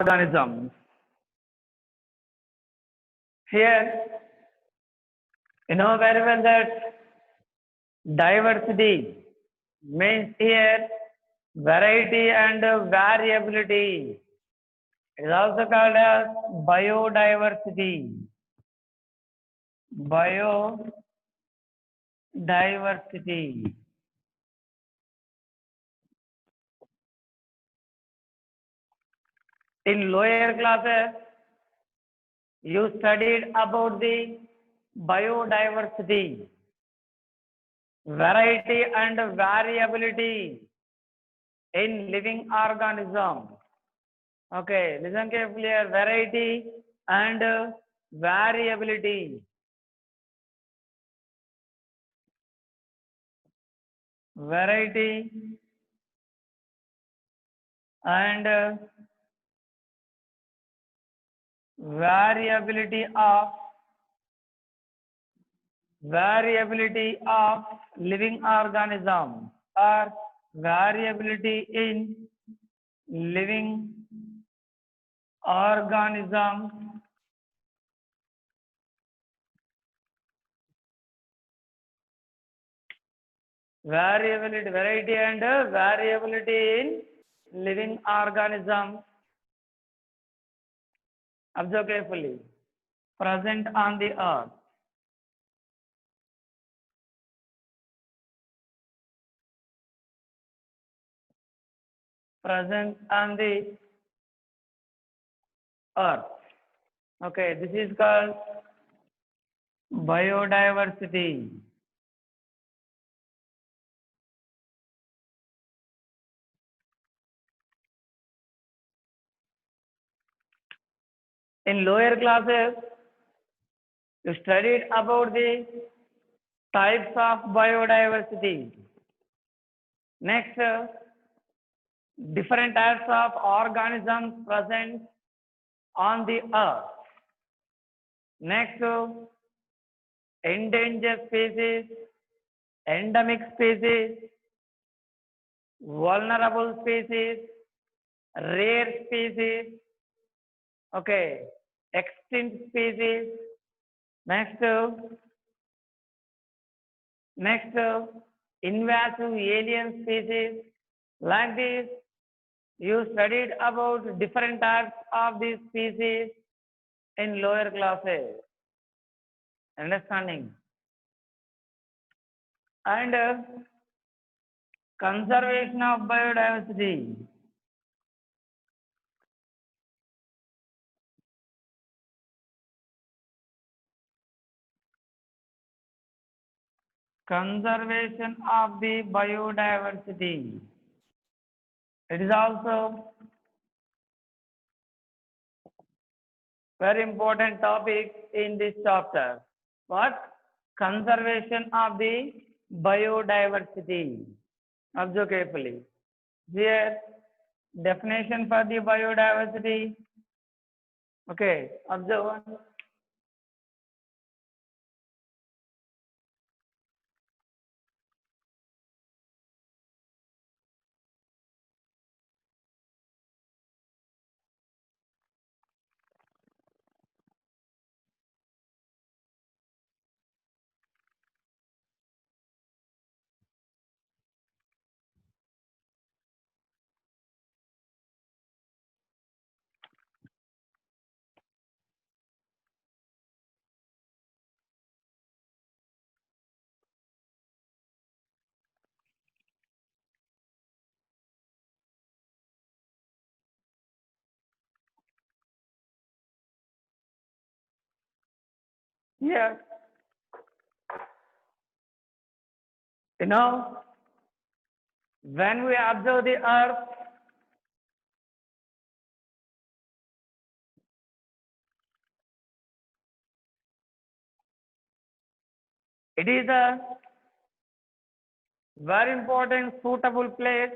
organisms. Here, you know very well that diversity means here variety and variability. It is also called as biodiversity. Biodiversity. In lower classes, you studied about the biodiversity, variety and variability in living organisms. Okay, listen carefully here. Variety and variability. Variety and variability of living organism or variability in living organisms variety and variability in living organisms. Observe carefully. Present on the earth. Present on the earth. Okay, this is called biodiversity. In lower classes, you studied about the types of biodiversity. Next, different types of organisms present on the earth. Next, endangered species, endemic species, vulnerable species, rare species, okay, extinct species. Next, invasive alien species. Like this, you studied about different types of these species in lower classes. Understanding? And conservation of biodiversity. Conservation of the biodiversity. It is also very important topic in this chapter. What? Conservation of the biodiversity. Observe carefully. Here, definition for the biodiversity. Okay, observe one. Here, you know, when we observe the earth, it is a very important suitable place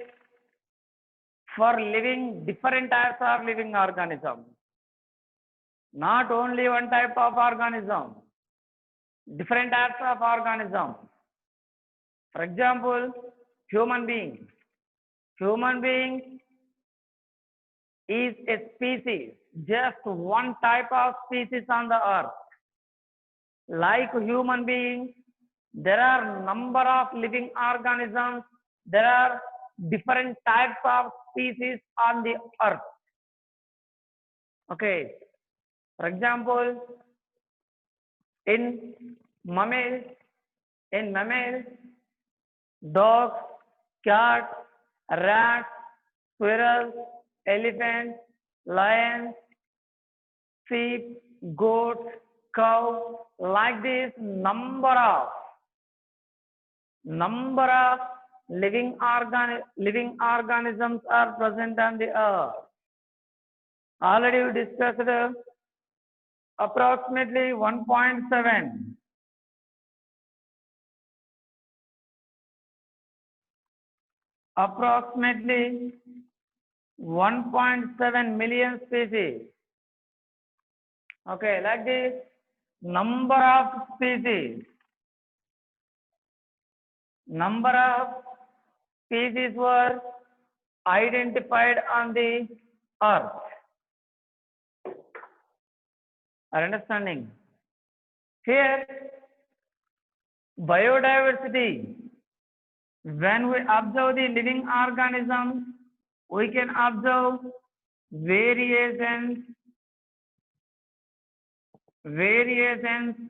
for living different types of living organisms. Not only one type of organism, different types of organisms. For example, human being. Human being is a species, just one type of species on the earth. Like human beings, there are number of living organisms. There are different types of species on the earth. Okay. For example, in mammals, dogs, cats, rats, squirrels, elephants, lions, sheep, goats, cows, like this number of living organisms are present on the earth. Already we discussed approximately 1.7. Approximately 1.7 million species. Okay, like this, number of species. Number of species were identified on the earth. Are understanding? Here, biodiversity. When we observe the living organisms, we can observe variations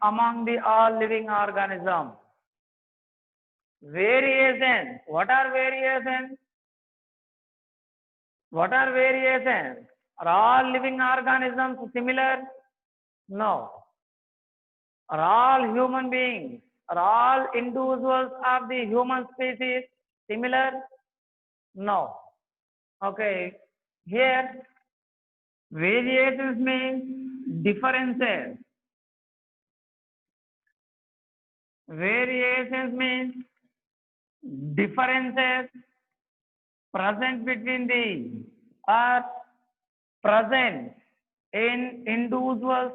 among the all living organisms. Variations. What are variations? What are variations? Are all living organisms similar? No. Are all human beings? Are all individuals of the human species similar? No. Okay. Here, variations means differences. Variations means differences present between the or present in individuals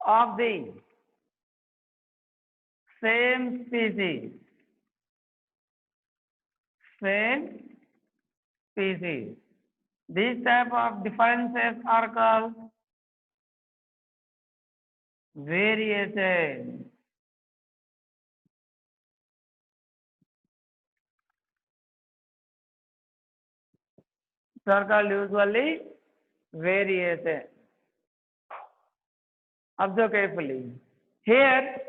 of the same species. Same species. These type of differences are called variations. These are called usually variations. Observe carefully. Here,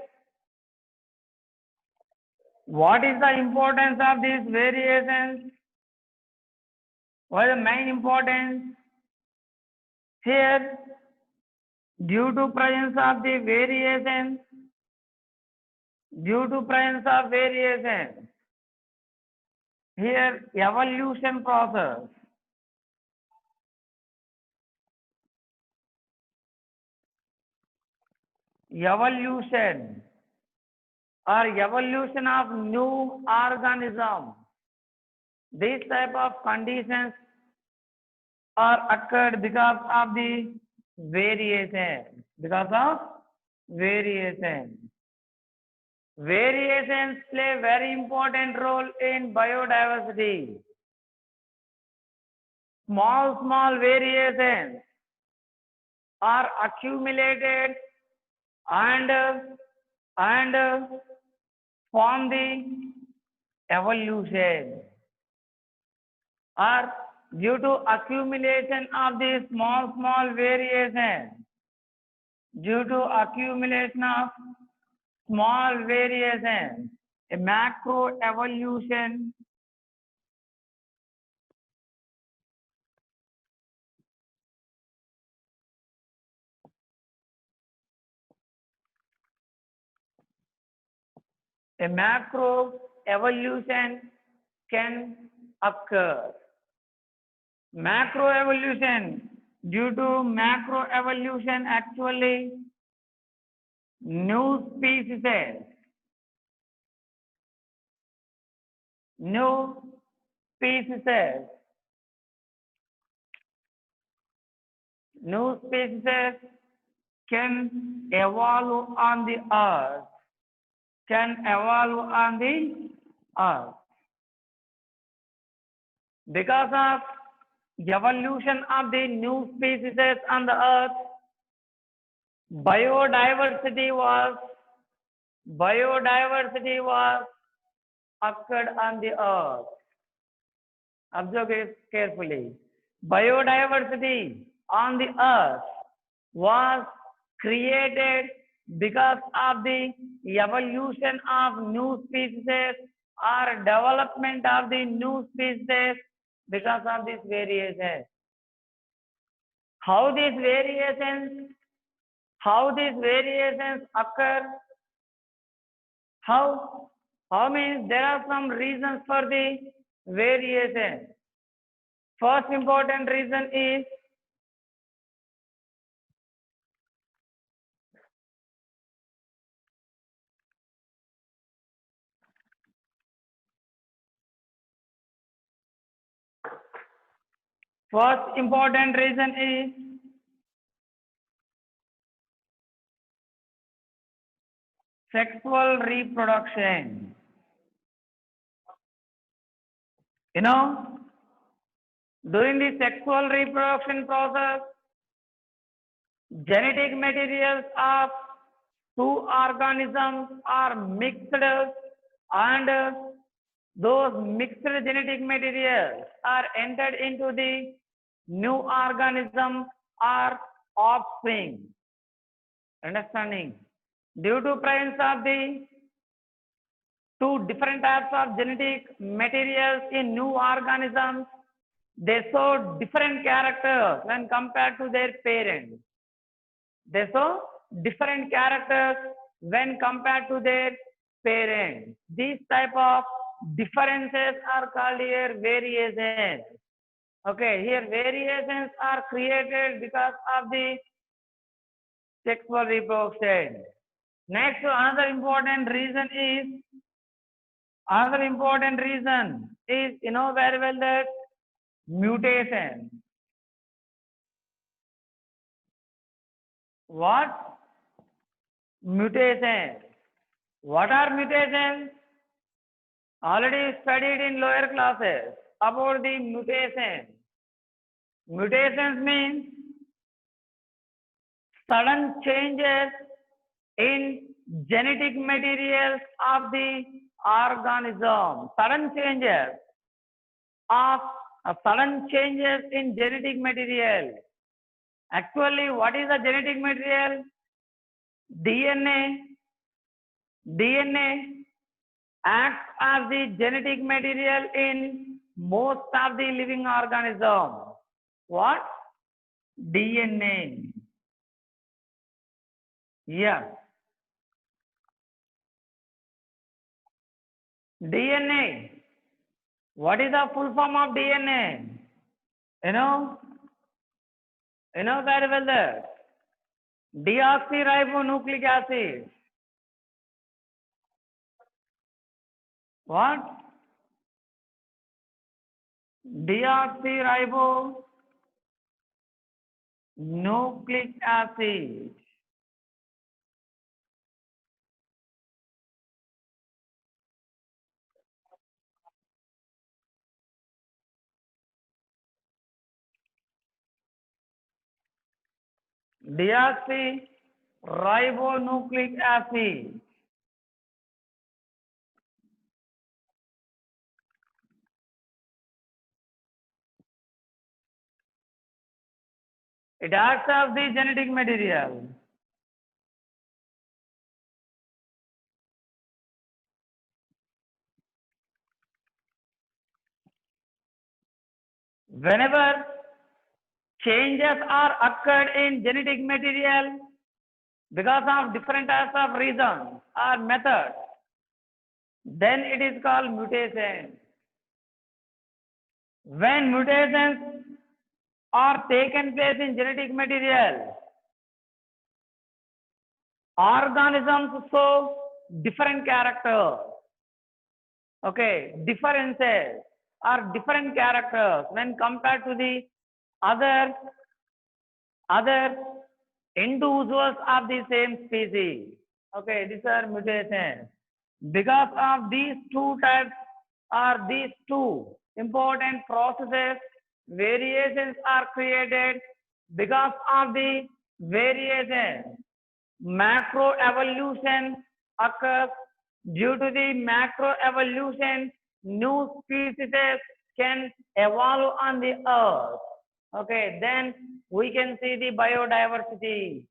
what is the importance of these variations? What is the main importance? Here, due to presence of the variations, here evolution process. Evolution of new organism. These type of conditions are occurred because of the variation. Variations play very important role in biodiversity. Small variations are accumulated and form the evolution. Or due to accumulation of these small variations, a macro evolution can occur. Due to macroevolution, actually new species can evolve on the earth, can evolve on the earth. Because of evolution of the new species on the earth, biodiversity was occurred on the earth. Observe it carefully. Biodiversity on the earth was created because of the evolution of new species or development of the new species because of this variation. How these variations occur? How means there are some reasons for the variation. First important reason is sexual reproduction. You know, during the sexual reproduction process, genetic materials of two organisms are mixed, and those mixed genetic materials are entered into the new organism or offspring. Understanding? Due to presence of the two different types of genetic materials in new organisms, they show different characters when compared to their parents. They show different characters when compared to their parents. These type of differences are called here variations. Okay, here variations are created because of the sexual reproduction. Next, another important reason is, you know very well that mutation. What? Mutation. What are mutations? Already studied in lower classes about the mutation. Mutations means sudden changes in genetic materials of the organism. Sudden changes in genetic material. Actually, what is the genetic material? DNA acts as the genetic material in most of the living organism. What? DNA. Yes. DNA. What is the full form of DNA? You know very well that deoxyribonucleic acid. What? Deoxyribonucleic acid. Deoxyribonucleic acid. It acts as the genetic material. Whenever changes are occurred in genetic material because of different types of reasons or methods, then it is called mutation. When mutations are taken place in genetic material, organisms show different characters. Okay, differences are different characters when compared to the other individuals of the same species. Okay, these are mutations. Because of these two types or these two important processes, variations are created. Because of the variation, macroevolution occurs. Due to the macroevolution, new species can evolve on the earth. Okay, then we can see the biodiversity.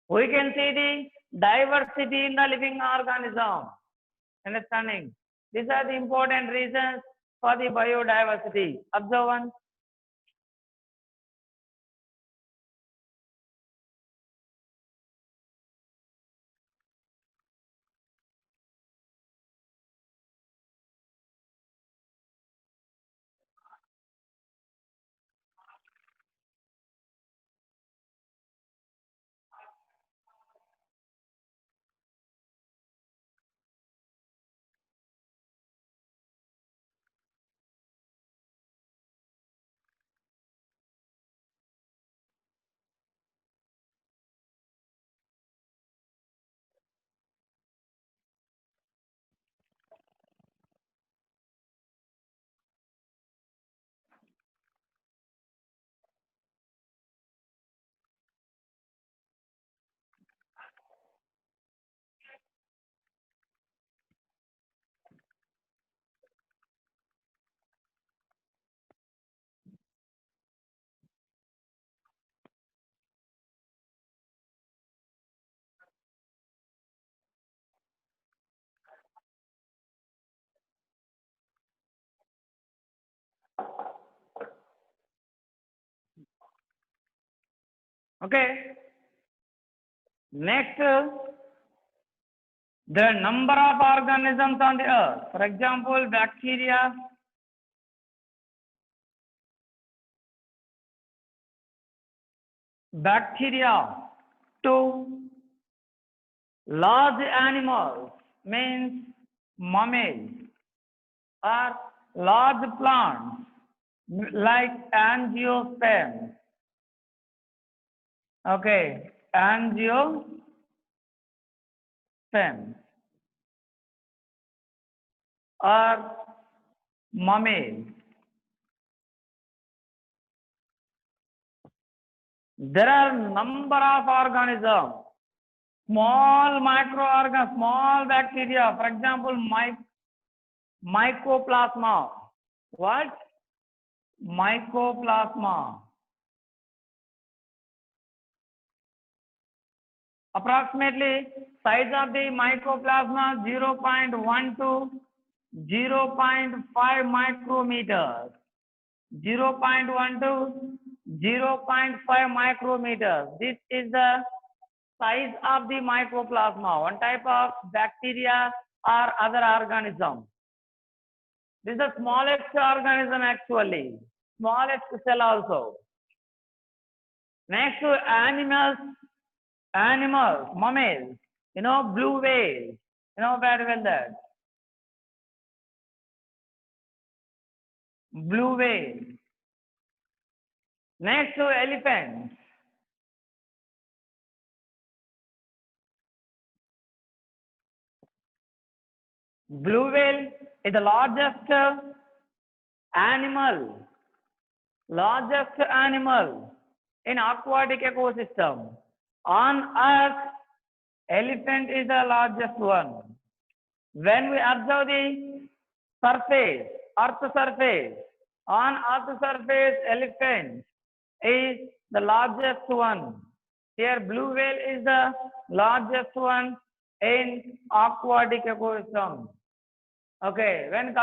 We can see the diversity in the living organism. Understanding? These are the important reasons for the biodiversity. Observe one. Okay. Next, the number of organisms on the earth. For example, bacteria. Two, large animals means mammals or large plants like angiosperms. Okay, angiosperms or mammals. There are number of organisms, small microorganisms, small bacteria. For example, mycoplasma. What? Mycoplasma. Approximately size of the mycoplasma 0.1 to 0.5 micrometers. 0.1 to 0.5 micrometers. This is the size of the mycoplasma, one type of bacteria or other organism. This is the smallest organism actually, smallest cell also. Next to animals, mammals, blue whale, very well that. Blue whale. Next to elephants. Blue whale is the largest animal in aquatic ecosystem. On earth, elephant is the largest one. When we observe the surface, earth surface, on earth surface, elephant is the largest one. Here, blue whale is the largest one in aquatic ecosystem. Okay, when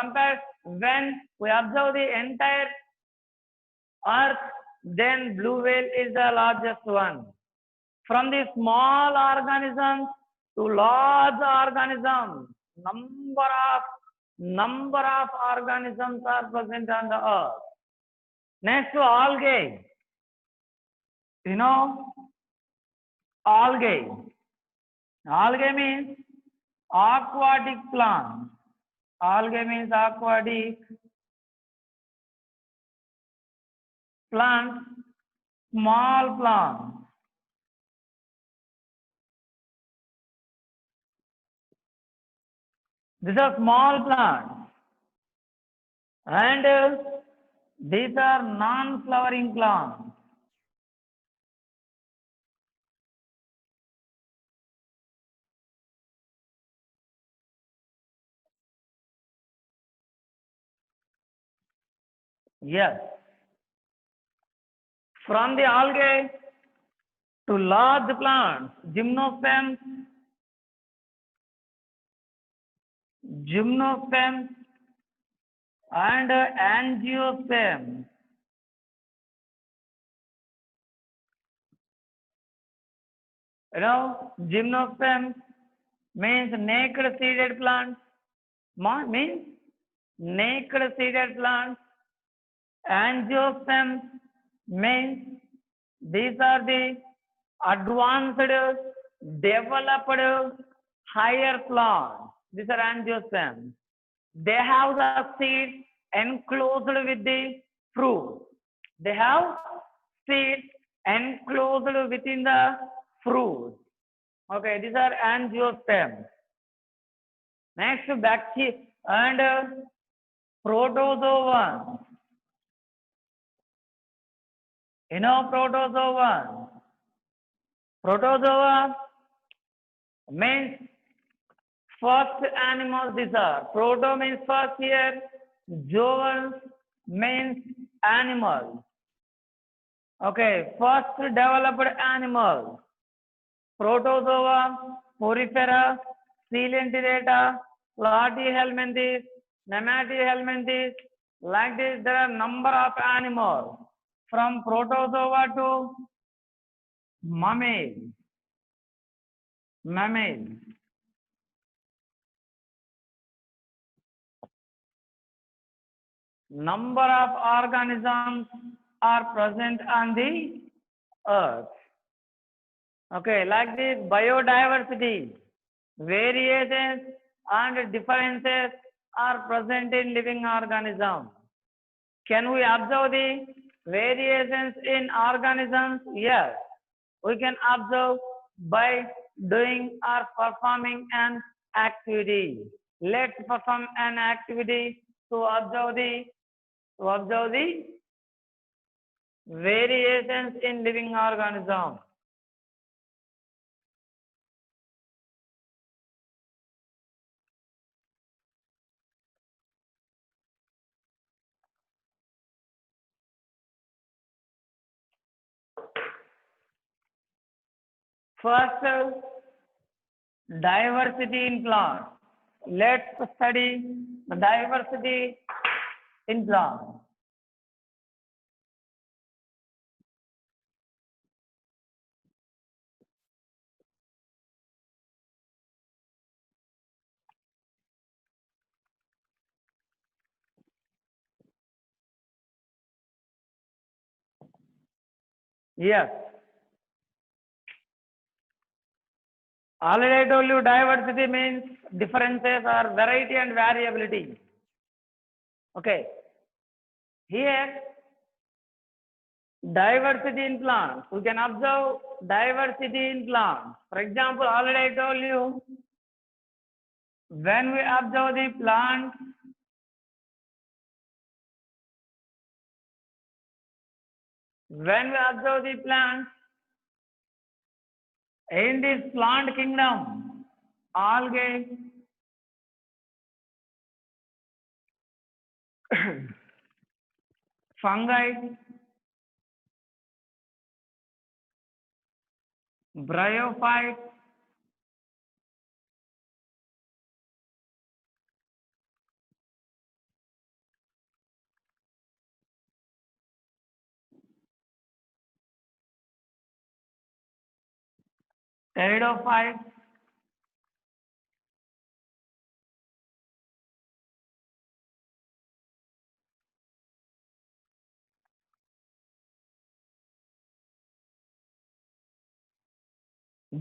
we observe the entire earth, then blue whale is the largest one. From the small organisms to large organisms, number of organisms are present on the earth. Next to algae, algae. Algae means aquatic plants. Algae means aquatic plants, small plants. These are small plants, and these are non-flowering plants. Yes. From the algae to large plants, gymnosperms and angiosperms. Gymnosperms means naked seeded plants. Means naked seeded plants. Angiosperms means these are the advanced, developed, higher plants. These are angiosperms. They have the seeds enclosed with the fruit. They have seeds enclosed within the fruit. Okay, these are angiosperms. Next, bacteria and protozoan. Protozoan. Protozoa means first animals. These are proto means first here. Zoan means animal. Okay, first developed animal. Protozoa, Porifera, Coelenterata, Platyhelminthes, Nematohelminthes. Like this, there are number of animals from protozoa to mammal. Mammal. Number of organisms are present on the earth. Okay, like this, biodiversity, variations and differences are present in living organisms. Can we observe the variations in organisms? Yes, we can observe by doing or performing an activity. Let's perform an activity to observe the variations in living organisms. First, diversity in plants. Let's study the diversity in plants. Yes. Already I told you diversity means differences or variety and variability. Okay. Here, diversity in plants. We can observe diversity in plants. For example, already I told you, when we observe the plant, in this plant kingdom, algae, fungi, bryophytes, pteridophytes,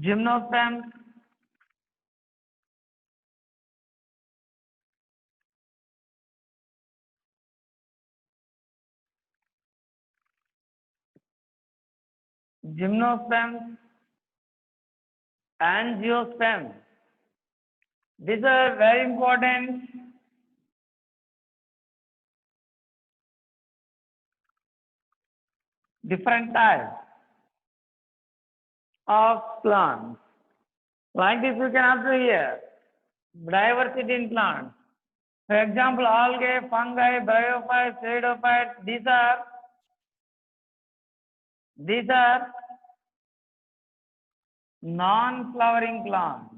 gymnosperms, angiosperms, These are very important. Different types of plants. Like this, you can observe here diversity in plants. For example, algae, fungi, bryophytes, pseudophytes. These are non-flowering plants.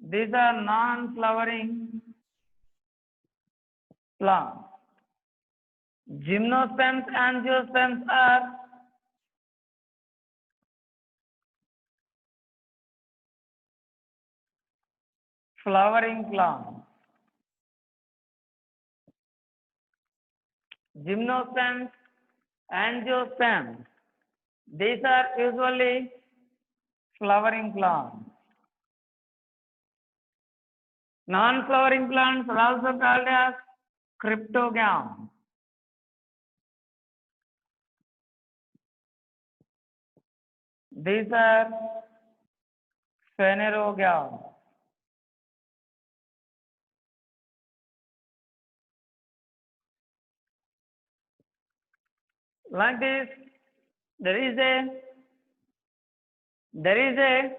These are non-flowering plants. Gymnosperms, angiosperms are flowering plants. Gymnosperms, angiosperms. These are usually flowering plants. Non-flowering plants are also called as cryptogams. These are phanerogams. Like this, there is a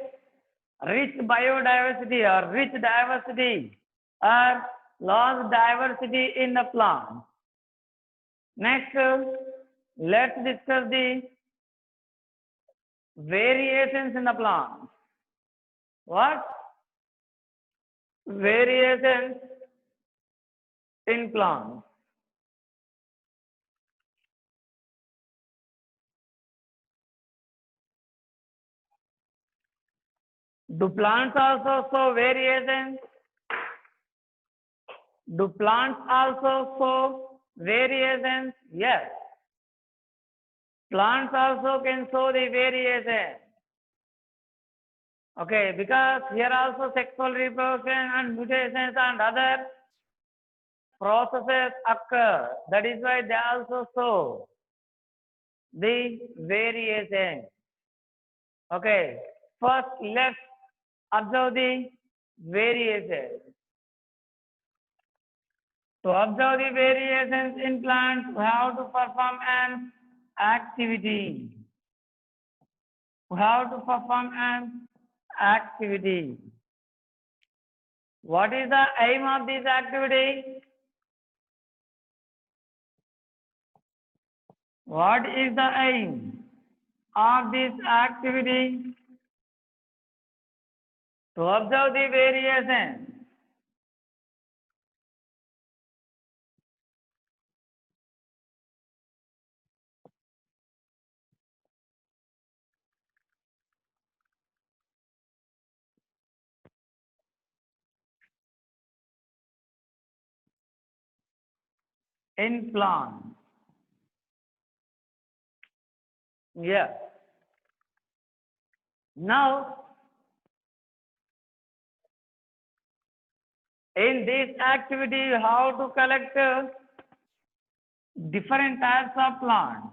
rich biodiversity or rich diversity or large diversity in the plant. Next, let's discuss the variations in the plant. What? Variations in plants. Do plants also show variations? Do plants also show variations? Yes. Plants also can show the variation. Okay, because here also sexual reproduction and mutations and other processes occur. That is why they also show the variation. Okay, first let's observe the variation. To observe the variations in plants, we have to perform an activity. We have to perform an activity. What is the aim of this activity? What is the aim of this activity? To observe the variation. In plant. Yeah. Now, in this activity, you have to collect different types of plants.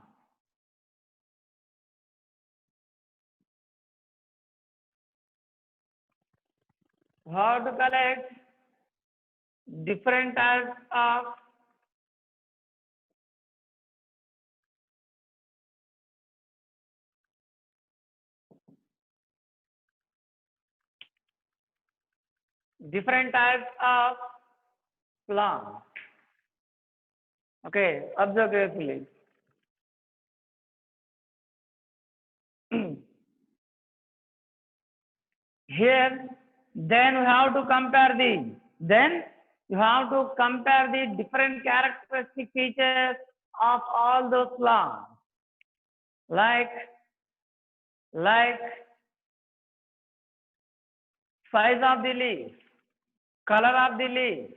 You have to collect different types of plants. Okay, observe carefully. Here, then you have to compare the different characteristic features of all those plants, like size of the leaf, color of the leaf.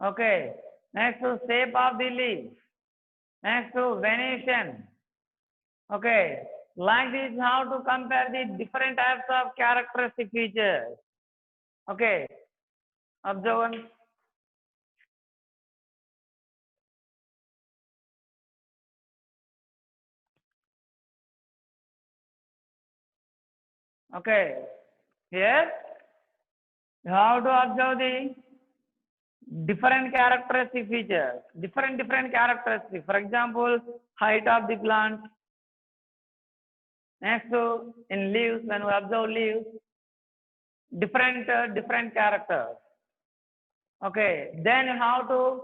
Okay, next to shape of the leaf, next to venation. Okay, like this, you have to compare the different types of characteristic features. Okay, observe one. Okay. Here you have to observe the different characteristic features, different characteristics. For example, height of the plant. Next, in leaves, when we observe leaves, different characters. Okay. Then you have to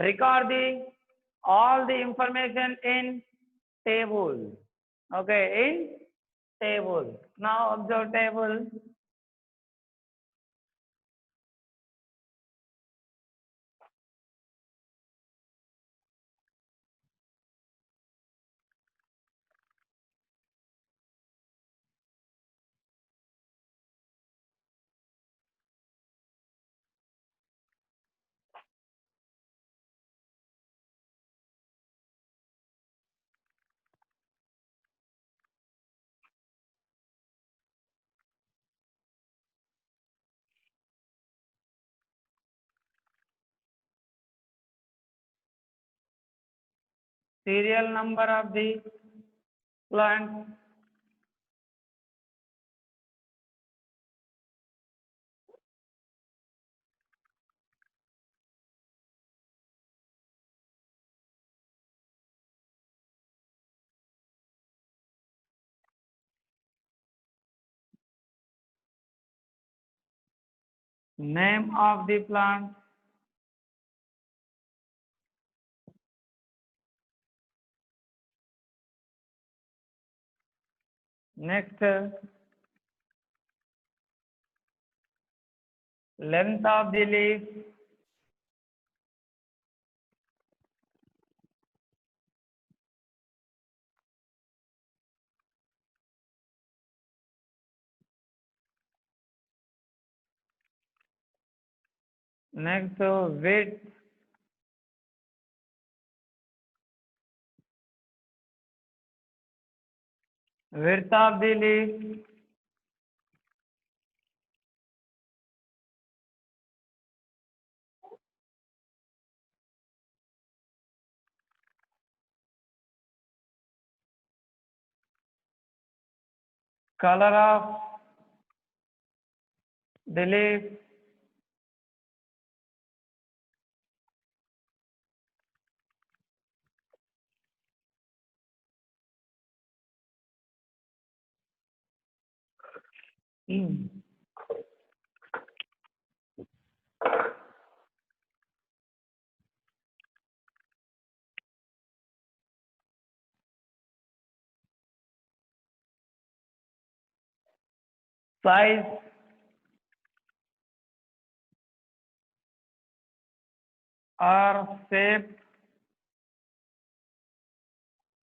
record the all the information in table. Okay, in table. Now observe table. Serial number of the plant. Name of the plant. Next, length of the leaf. Next, width. Width of the leaf. Color of the leaf. Size or shape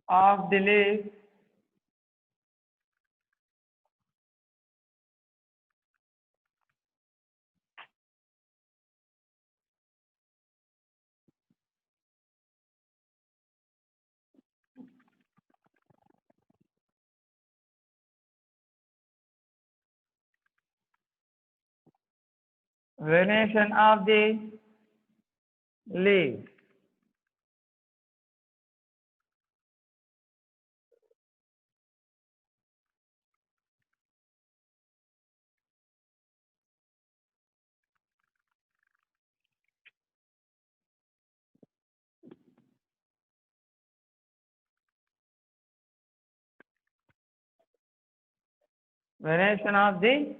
of the leaf. Venation of the leaf. Venation of the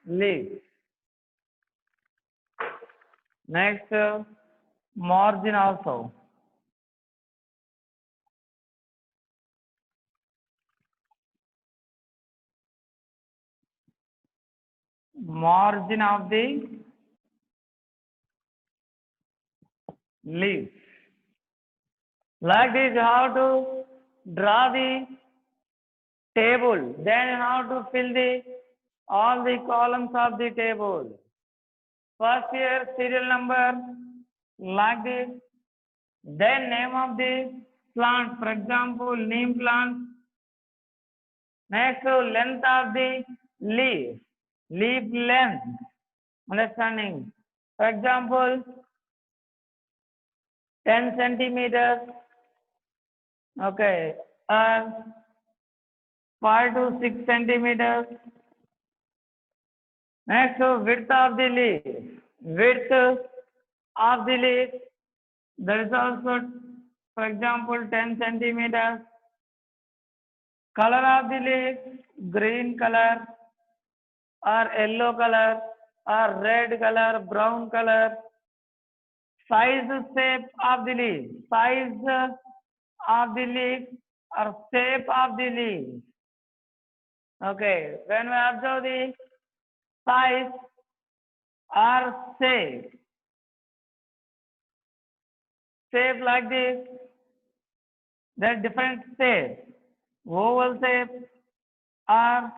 leaf. Next, margin also. Margin of the leaf. Like this, you have to draw the table. Then you have to fill the all the columns of the table. First here, serial number, like this. Then name of the plant, for example, neem plant. Next, length of the leaf, leaf length, understanding. For example, 10 centimeters, okay, or 5 to 6 centimeters. Next, width of the leaf. Width of the leaf, that is also, for example, 10 centimeters. Color of the leaf, green color or yellow color or red color, brown color. Size, shape of the leaf. Size of the leaf or shape of the leaf. Okay, when we observe the size or shape like this, there are different shapes. Oval shape or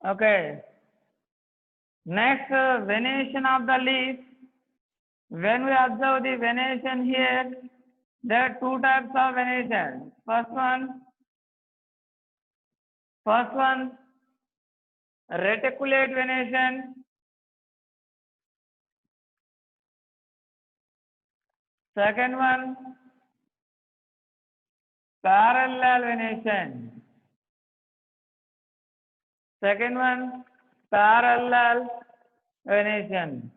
okay. Next, venation of the leaf. When we observe the venation here, there are two types of venation. First one, reticulate venation. Second one, parallel venation. Second one, parallel venation.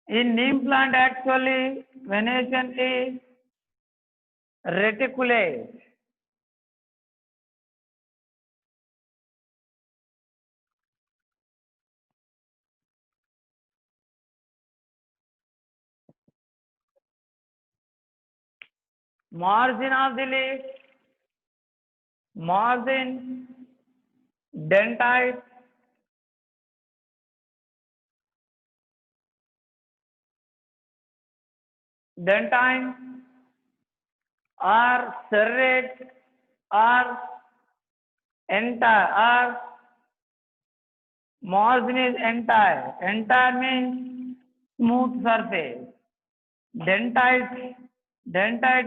In neem plant, actually, venation is reticulate. Margin of the leaf, margin, dentite, dentine, or serrate, or entire, or margin is entire. Entire means smooth surface. Dentite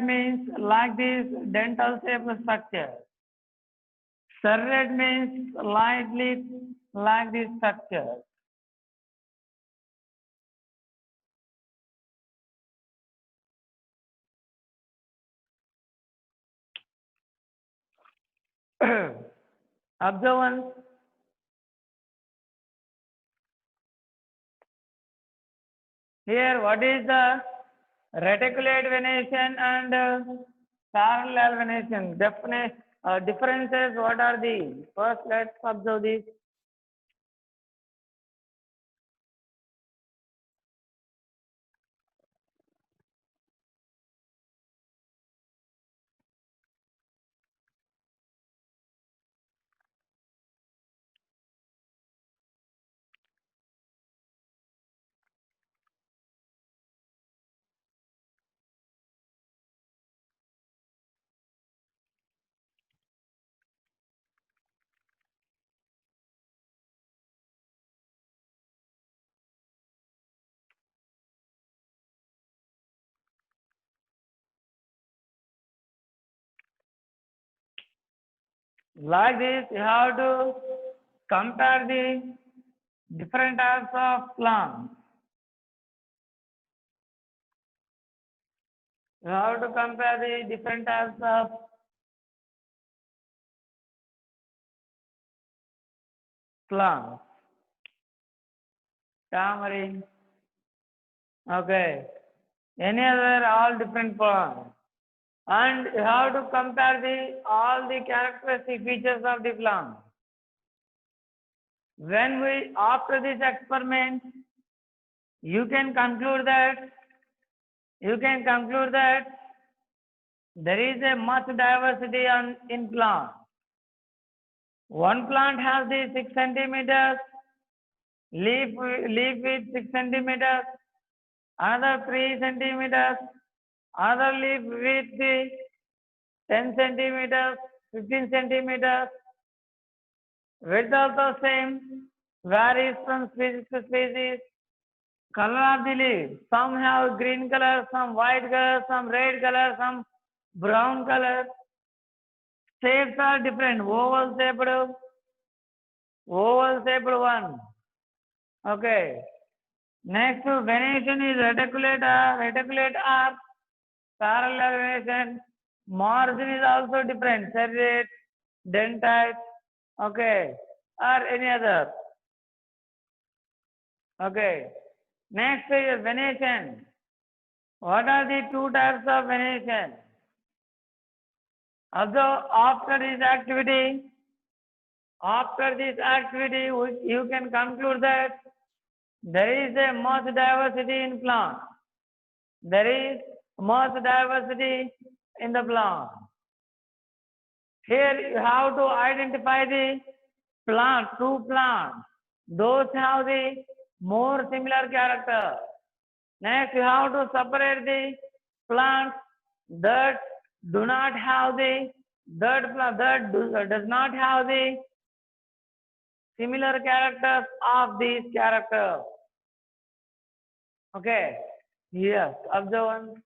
means like this dental shape structure. Serrate means lightly like this structure. Observance. Here, what is the reticulate venation and parallel venation? Differences, what are these? First, let's observe this. Like this, you have to compare the different types of plants. You have to compare the different types of plants. Tamarind, okay. Any other, all different plants. And you have to compare all the characteristic features of the plant. When after this experiment, you can conclude that there is a much diversity in plant. One plant has the 6 centimeters leaf with 6 centimeters, another 3 centimeters, another leaf with the 10 centimeters, 15 centimeters. Width also same, varies from species to species. Color of the leaf, some have green color, some white color, some red color, some brown color. shapes are different. Oval shaped one. Okay. Next, Venetian is reticulate arc, parallel Venetian. Margin is also different. Serrate, dentite, okay, or any other. Okay. Next is Venetian. What are the two types of Venetian? Observe after this activity, you can conclude that there is a much diversity in plant. There is much diversity in the plant. Here you have to identify the two plants. Those have the more similar character. Next, you have to separate the plants that do not have the does not have the similar characters of these characters. Okay. Yes. Observe one.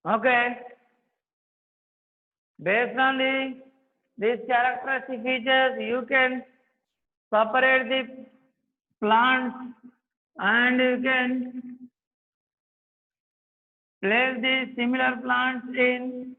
Okay. Based on these characteristic features, you can separate the plants and you can place the similar plants in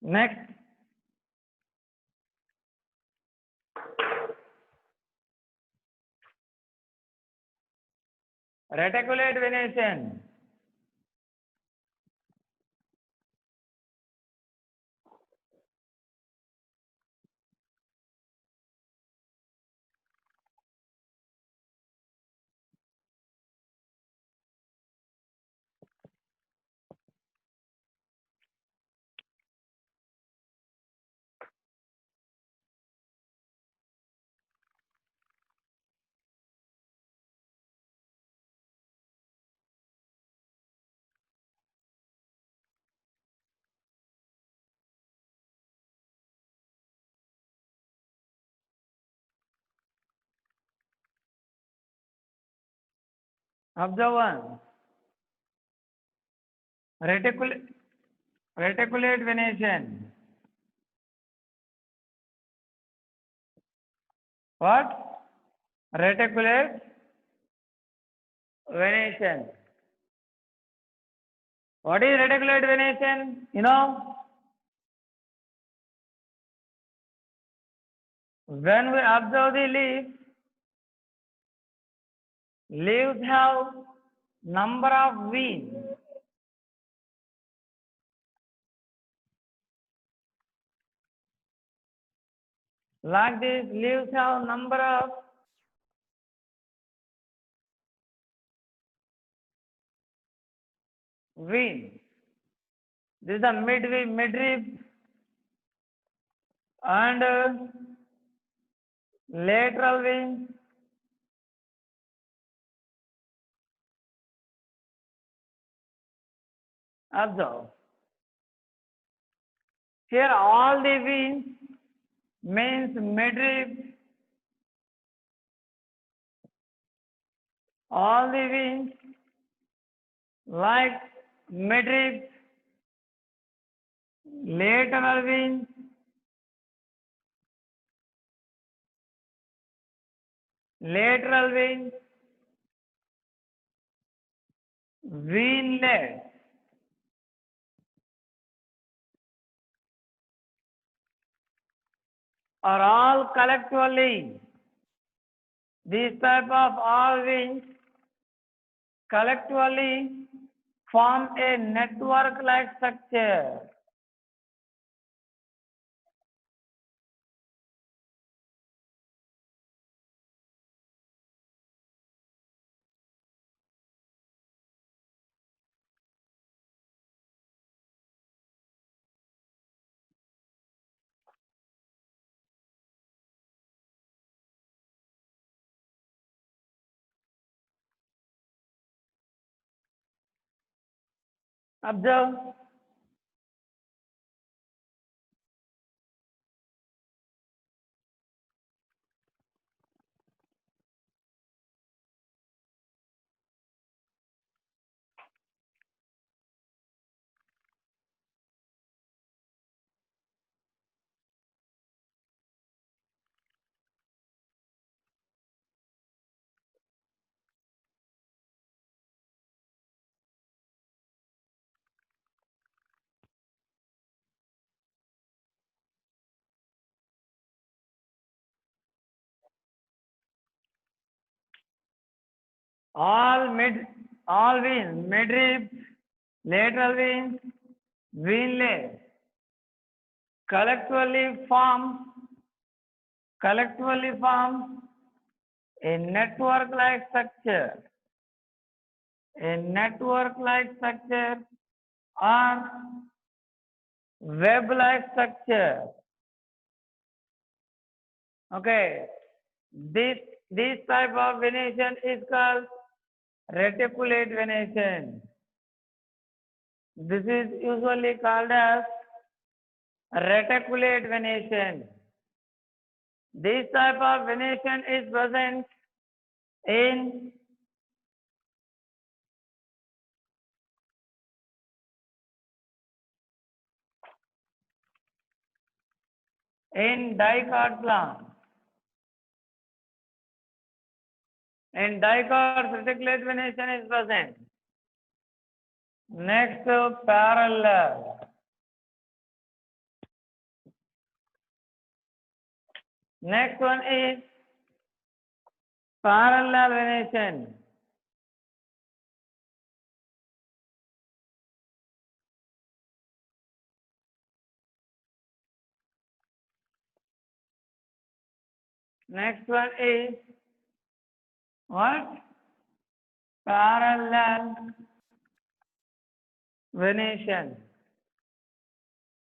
next. Reticulate venation. Observe one. Reticulate venation. What? Reticulate venation. What is reticulate venation? You know, when we observe the leaves have number of veins. Like this, leaves have number of veins. This is the midrib and lateral veins. Observe. Here all the veins means midrib. All the veins like midrib, lateral veins, lateral wings, winglet are all collectively, these type of all wings collectively form a network-like structure. Observe. All wings, midrib, lateral wings, winglet collectively form a network-like structure. A network-like structure or web-like structure. Okay, this this type of venation is called reticulate venation. This is usually called as reticulate venation. This type of venation is present in dicot plants. In dicots, reticulate venation is present. Next, parallel. Next one is parallel venation. Next one is what? Parallel venation.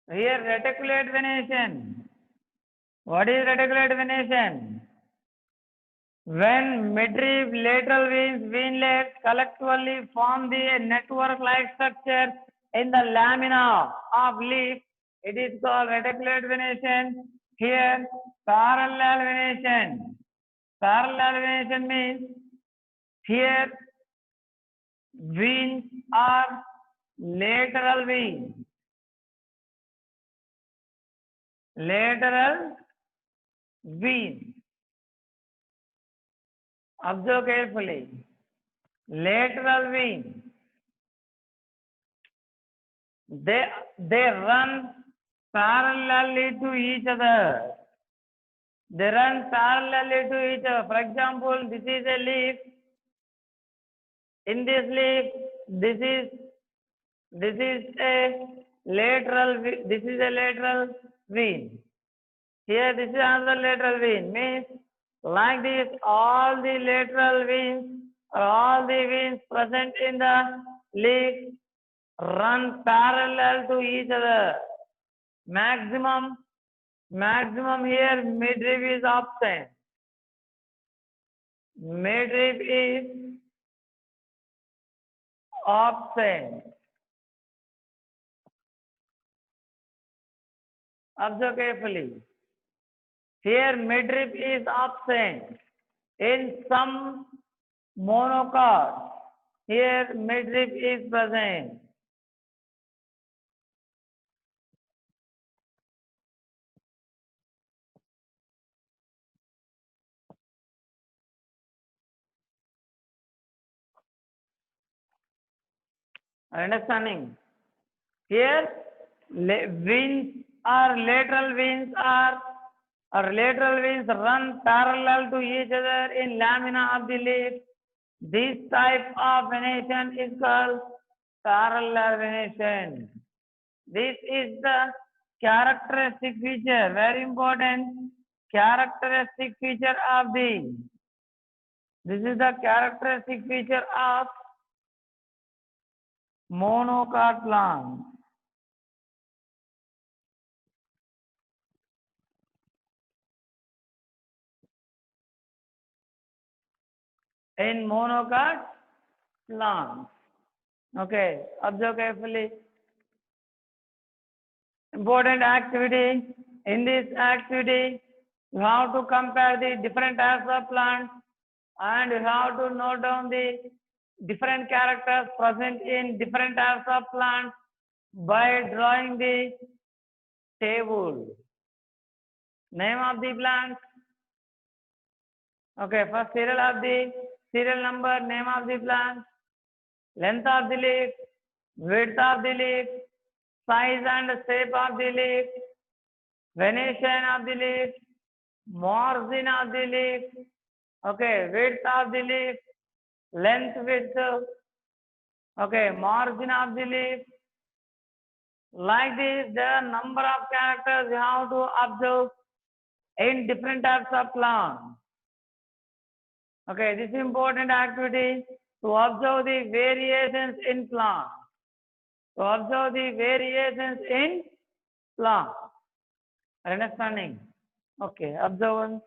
Here reticulate venation. What is reticulate venation? When midrib, lateral wings, winglet collectively form the network-like structure in the lamina of leaf, it is called reticulate venation. Here, parallel venation. Parallel venation means here wings are lateral wings. Lateral wings. Observe carefully. Lateral wings. They run parallelly to each other. They run parallelly to each other. For example, this is a leaf. In this leaf, this is a lateral vein. Here, this is another lateral vein. Means like this, all the lateral veins or all the veins present in the leaf run parallel to each other. Maximum here midrib is absent. Midrib is absent. Observe carefully. Here midrib is absent. In some monocots, here midrib is present. Understanding? Here, veins or lateral veins run parallel to each other in lamina of the leaf. This type of venation is called parallel venation. This is the characteristic feature, very important characteristic feature of the. This is the characteristic feature of monocot plant. In monocot plant. Okay, observe carefully. Important activity. In this activity, you have to compare the different types of plants and you have to note down the different characters present in different types of plants by drawing the table. Name of the plant. Okay, first serial number, name of the plant, length of the leaf, width of the leaf, size and shape of the leaf, venation of the leaf, margin of the leaf, okay, width of the leaf, length width, okay, margin of the leaf. Like this, there are number of characters you have to observe in different types of plants. Okay, this is important activity to observe the variations in plants. To observe the variations in plants. Understanding? Okay, observe